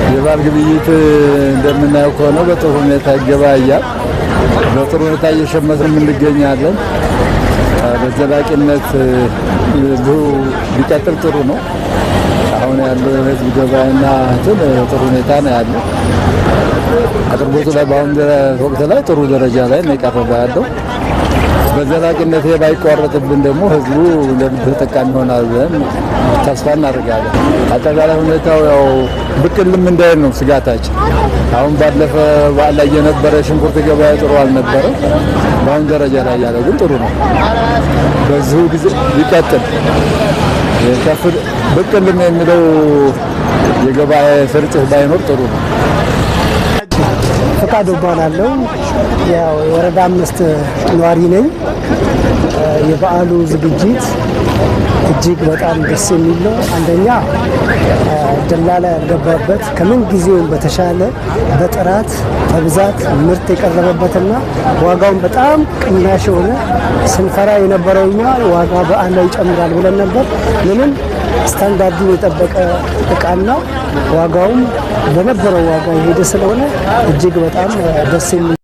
የበዓል ግብይት እንደምናየው ከሆነ በጥሩ ሁኔታ ይገበያያል። በጥሩ ሁኔታ እየሸመትን እንገኛለን። በዘላቂነት ቢቀጥል ጥሩ ነው። አሁን ያለው የህዝብ ገበያና ጥሩ ሁኔታ ነው ያለው። አቅርቦቱ ላይ በአሁኑ ወቅት ላይ ጥሩ ደረጃ ላይ ነው የቀረበ ያለው። በዘላቂነት ባይቋረጥብን ደግሞ ህዝቡ ተጠቃሚ ይሆናል ብለን ተስፋ እናደርጋለን። አጠቃላይ ሁኔታው ያው ብቅልም እንዳይል ነው ስጋታችን። አሁን ባለፈ በዓል ላይ የነበረ ሽንኩርት ገበያ ጥሩ አልነበረ። በአሁን ደረጃ ላይ ያለው ግን ጥሩ ነው። በዚሁ ጊዜ ቢቀጥል ብቅልም የሚለው የገበያ ስርጭት ባይኖር ጥሩ ነው። ፈቃዱ እባላለሁ። ያው የወረዳ 5 ነዋሪ ነኝ። የበዓሉ ዝግጅት እጅግ በጣም ደስ የሚል ነው። አንደኛ ደላላ ያልገባበት ከምን ጊዜውም በተሻለ በጥራት በብዛት ምርት የቀረበበትና ዋጋውን በጣም ቅናሽ የሆነ ስንፈራ የነበረውኛ ዋጋ በዓል ላይ ይጨምራል ብለን ነበር። ምንም ስታንዳርዱን የጠበቀ እቃና ዋጋውም በነበረው ዋጋ የሄደ ስለሆነ እጅግ በጣም ደስ የሚል